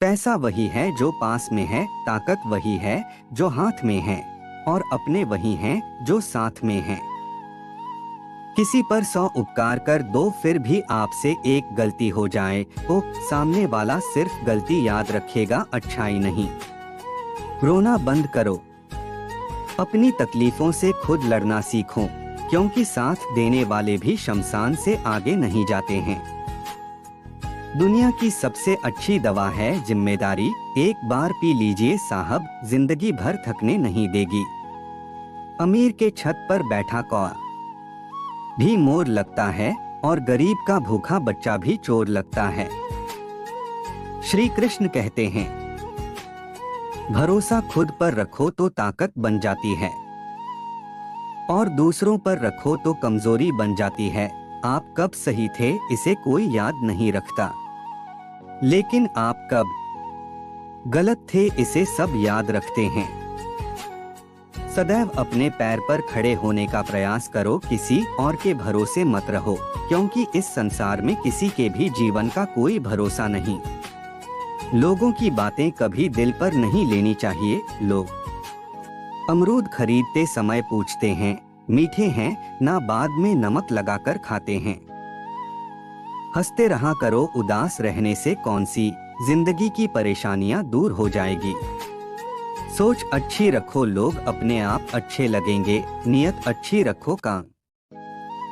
पैसा वही है जो पास में है, ताकत वही है जो हाथ में है, और अपने वही हैं जो साथ में हैं। किसी पर 100 उपकार कर दो, फिर भी आपसे एक गलती हो जाए तो सामने वाला सिर्फ गलती याद रखेगा, अच्छाई नहीं। रोना बंद करो। अपनी तकलीफों से खुद लड़ना सीखो, क्योंकि साथ देने वाले भी शमशान से आगे नहीं जाते हैं। दुनिया की सबसे अच्छी दवा है जिम्मेदारी। एक बार पी लीजिए साहब, जिंदगी भर थकने नहीं देगी। अमीर के छत पर बैठा कौआ भी मोर लगता है, और गरीब का भूखा बच्चा भी चोर लगता है। श्री कृष्ण कहते हैं, भरोसा खुद पर रखो तो ताकत बन जाती है, और दूसरों पर रखो तो कमजोरी बन जाती है। आप कब सही थे इसे कोई याद नहीं रखता, लेकिन आप कब गलत थे इसे सब याद रखते हैं। सदैव अपने पैर पर खड़े होने का प्रयास करो, किसी और के भरोसे मत रहो, क्योंकि इस संसार में किसी के भी जीवन का कोई भरोसा नहीं। लोगों की बातें कभी दिल पर नहीं लेनी चाहिए। लोग अमरूद खरीदते समय पूछते हैं, मीठे हैं ना, बाद में नमक लगाकर खाते हैं। हंसते रहा करो, उदास रहने से कौन सी जिंदगी की परेशानियां दूर हो जाएगी। सोच अच्छी रखो, लोग अपने आप अच्छे लगेंगे। नियत अच्छी रखो, काम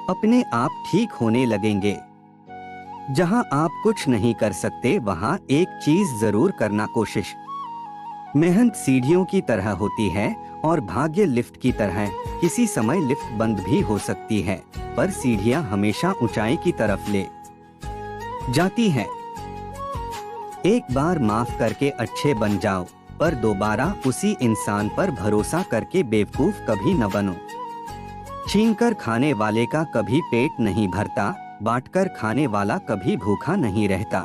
अपने आप ठीक होने लगेंगे। जहां आप कुछ नहीं कर सकते वहां एक चीज जरूर करना, कोशिश। मेहनत सीढ़ियों की तरह होती है और भाग्य लिफ्ट की तरह। किसी समय लिफ्ट बंद भी हो सकती है, पर सीढ़ियां हमेशा ऊंचाई की तरफ ले जाती है। एक बार माफ करके अच्छे बन जाओ, पर दोबारा उसी इंसान पर भरोसा करके बेवकूफ कभी न बनो। छीनकर खाने वाले का कभी पेट नहीं भरता, बांटकर खाने वाला कभी भूखा नहीं रहता।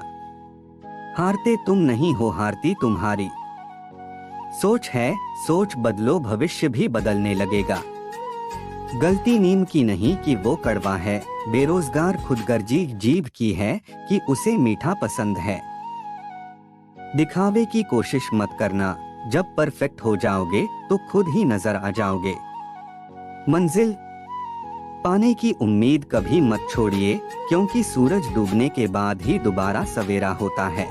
हारते तुम नहीं हो, हारती तुम्हारी सोच है। सोच बदलो, भविष्य भी बदलने लगेगा। गलती नीम की नहीं कि वो कड़वा है, बेरोजगार खुदगर्जी जीभ की है कि उसे मीठा पसंद है। दिखावे की कोशिश मत करना, जब परफेक्ट हो जाओगे तो खुद ही नजर आ जाओगे। मंजिल पाने की उम्मीद कभी मत छोड़िए, क्योंकि सूरज डूबने के बाद ही दोबारा सवेरा होता है।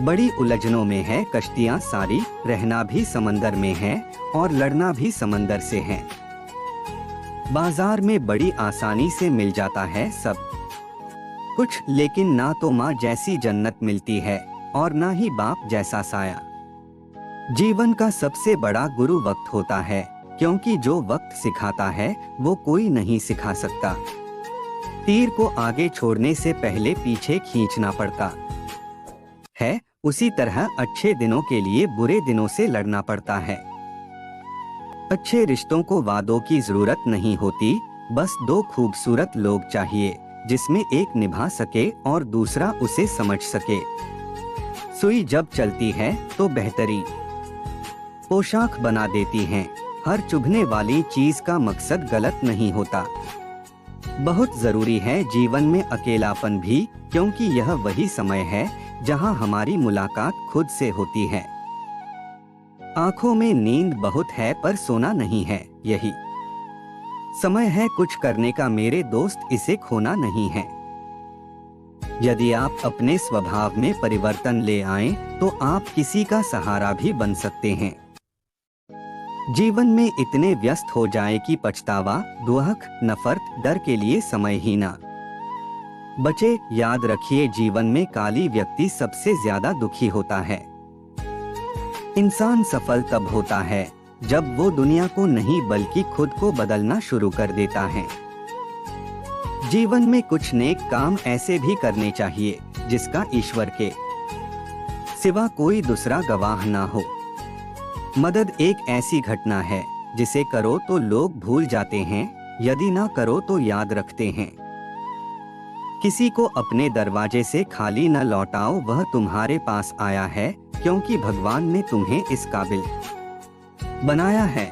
बड़ी उलझनों में है कश्तियां सारी, रहना भी समंदर में है और लड़ना भी समंदर से है। बाजार में बड़ी आसानी से मिल जाता है सब कुछ, लेकिन ना तो माँ जैसी जन्नत मिलती है और ना ही बाप जैसा साया। जीवन का सबसे बड़ा गुरु वक्त होता है, क्योंकि जो वक्त सिखाता है वो कोई नहीं सिखा सकता। तीर को आगे छोड़ने से पहले पीछे खींचना पड़ता है, उसी तरह अच्छे दिनों के लिए बुरे दिनों से लड़ना पड़ता है। अच्छे रिश्तों को वादों की जरूरत नहीं होती, बस दो खूबसूरत लोग चाहिए, जिसमें एक निभा सके और दूसरा उसे समझ सके। सुई जब चलती है तो बेहतरीन पोशाक बना देती हैं। हर चुभने वाली चीज का मकसद गलत नहीं होता। बहुत जरूरी है जीवन में अकेलापन भी, क्योंकि यह वही समय है जहां हमारी मुलाकात खुद से होती है। आंखों में नींद बहुत है पर सोना नहीं है, यही समय है कुछ करने का मेरे दोस्त, इसे खोना नहीं है। यदि आप अपने स्वभाव में परिवर्तन ले आएं, तो आप किसी का सहारा भी बन सकते हैं। जीवन में इतने व्यस्त हो जाए कि पछतावा, दुख, नफरत, डर के लिए समय ही ना बचे। याद रखिए, जीवन में काली व्यक्ति सबसे ज्यादा दुखी होता है। इंसान सफल तब होता है जब वो दुनिया को नहीं बल्कि खुद को बदलना शुरू कर देता है। जीवन में कुछ नेक काम ऐसे भी करने चाहिए जिसका ईश्वर के सिवा कोई दूसरा गवाह ना हो। मदद एक ऐसी घटना है जिसे करो तो लोग भूल जाते हैं, यदि ना करो तो याद रखते हैं। किसी को अपने दरवाजे से खाली न लौटाओ, वह तुम्हारे पास आया है क्योंकि भगवान ने तुम्हें इस काबिल बनाया है।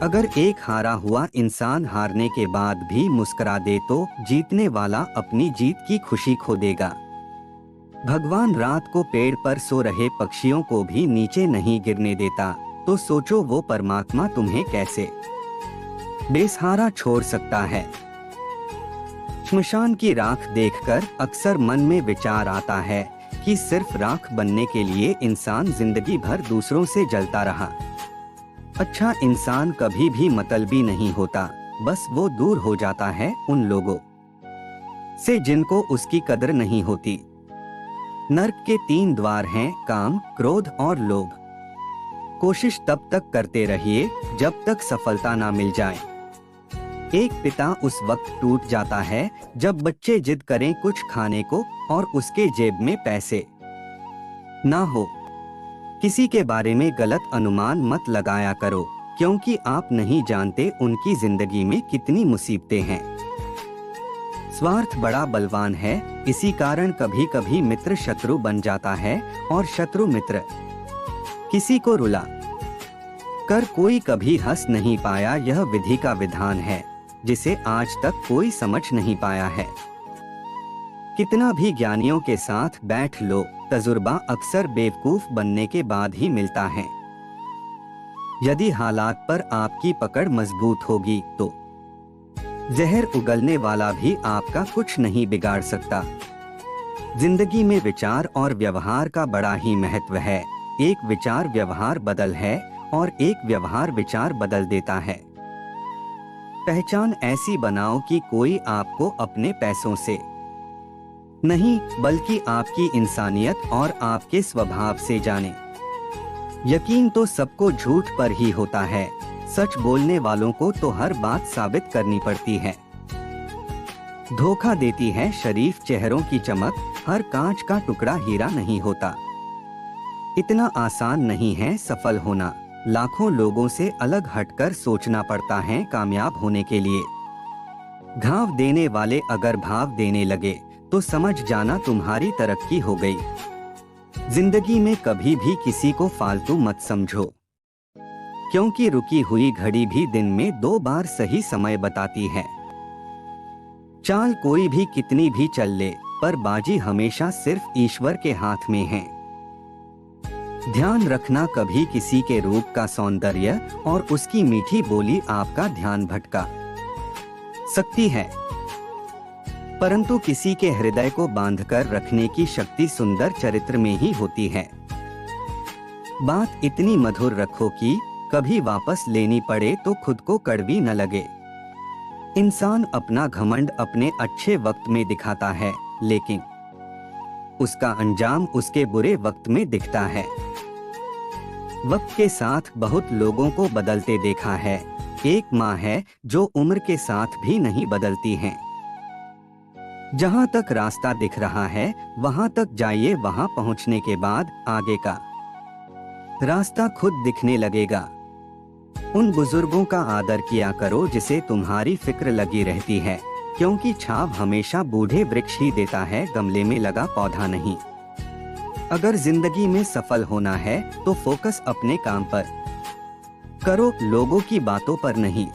अगर एक हारा हुआ इंसान हारने के बाद भी मुस्कुरा दे तो जीतने वाला अपनी जीत की खुशी खो देगा। भगवान रात को पेड़ पर सो रहे पक्षियों को भी नीचे नहीं गिरने देता, तो सोचो वो परमात्मा तुम्हें कैसे बेसहारा छोड़ सकता है। श्मशान की राख देखकर अक्सर मन में विचार आता है कि सिर्फ राख बनने के लिए इंसान जिंदगी भर दूसरों से जलता रहा। अच्छा इंसान कभी भी मतलबी नहीं होता, बस वो दूर हो जाता है उन लोगों से जिनको उसकी कदर नहीं होती। नर्क के 3 द्वार हैं, काम, क्रोध और लोभ। कोशिश तब तक करते रहिए जब तक सफलता ना मिल जाए। एक पिता उस वक्त टूट जाता है जब बच्चे जिद करें कुछ खाने को और उसके जेब में पैसे ना हो। किसी के बारे में गलत अनुमान मत लगाया करो, क्योंकि आप नहीं जानते उनकी जिंदगी में कितनी मुसीबतें हैं। स्वार्थ बड़ा बलवान है, इसी कारण कभी कभी मित्र शत्रु बन जाता है और शत्रु मित्र। किसी को रुला कर कोई कभी हंस नहीं पाया, यह विधि का विधान है जिसे आज तक कोई समझ नहीं पाया है। कितना भी ज्ञानियों के साथ बैठ लो, तजुर्बा अक्सर बेवकूफ बनने के बाद ही मिलता है। यदि हालात पर आपकी पकड़ मजबूत होगी तो जहर उगलने वाला भी आपका कुछ नहीं बिगाड़ सकता। जिंदगी में विचार और व्यवहार का बड़ा ही महत्व है। एक विचार व्यवहार बदल है और एक व्यवहार विचार बदल देता है। पहचान ऐसी बनाओ कि कोई आपको अपने पैसों से नहीं बल्कि आपकी इंसानियत और आपके स्वभाव से जाने। यकीन तो सबको झूठ पर ही होता है, सच बोलने वालों को तो हर बात साबित करनी पड़ती है। धोखा देती है शरीफ चेहरों की चमक, हर कांच का टुकड़ा हीरा नहीं होता। इतना आसान नहीं है सफल होना, लाखों लोगों से अलग हटकर सोचना पड़ता है कामयाब होने के लिए। घाव देने वाले अगर भाव देने लगे तो समझ जाना तुम्हारी तरक्की हो गई। जिंदगी में कभी भी किसी को फालतू मत समझो, क्योंकि रुकी हुई घड़ी भी दिन में 2 बार सही समय बताती है। चाल कोई भी कितनी भी चल ले, पर बाजी हमेशा सिर्फ ईश्वर के हाथ में है। ध्यान रखना कभी किसी के रूप का सौंदर्य और उसकी मीठी बोली आपका ध्यान भटका सकती है, परंतु किसी के हृदय को बांधकर रखने की शक्ति सुंदर चरित्र में ही होती है। बात इतनी मधुर रखो कि कभी वापस लेनी पड़े तो खुद को कड़वी न लगे। इंसान अपना घमंड अपने अच्छे वक्त में दिखाता है, लेकिन उसका अंजाम उसके बुरे वक्त में दिखता है। वक्त के साथ बहुत लोगों को बदलते देखा है, एक माँ है जो उम्र के साथ भी नहीं बदलती हैं। जहाँ तक रास्ता दिख रहा है वहाँ तक जाइए, वहाँ पहुँचने के बाद आगे का रास्ता खुद दिखने लगेगा। उन बुजुर्गों का आदर किया करो जिसे तुम्हारी फिक्र लगी रहती है, क्योंकि छाव हमेशा बूढ़े वृक्ष ही देता है, गमले में लगा पौधा नहीं। अगर जिंदगी में सफल होना है तो फोकस अपने काम पर करो, लोगों की बातों पर नहीं।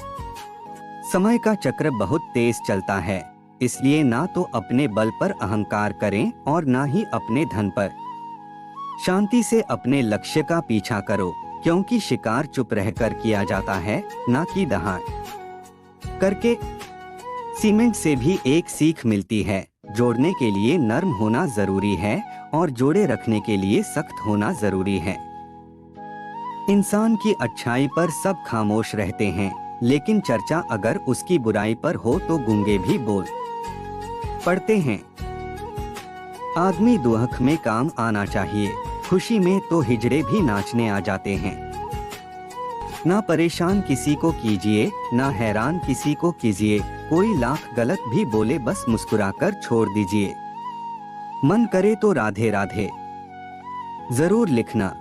समय का चक्र बहुत तेज चलता है, इसलिए ना तो अपने बल पर अहंकार करें और ना ही अपने धन पर। शांति से अपने लक्ष्य का पीछा करो, क्योंकि शिकार चुप रहकर किया जाता है, ना कि दहाड़ करके। सीमेंट से भी एक सीख मिलती है, जोड़ने के लिए नरम होना जरूरी है और जोड़े रखने के लिए सख्त होना जरूरी है। इंसान की अच्छाई पर सब खामोश रहते हैं, लेकिन चर्चा अगर उसकी बुराई पर हो तो गूंगे भी बोल पड़ते हैं। आदमी दुहक में काम आना चाहिए, खुशी में तो हिजड़े भी नाचने आ जाते हैं। ना परेशान किसी को कीजिए, ना हैरान किसी को कीजिए, कोई लाख गलत भी बोले बस मुस्कुराकर छोड़ दीजिए। मन करे तो राधे राधे जरूर लिखना।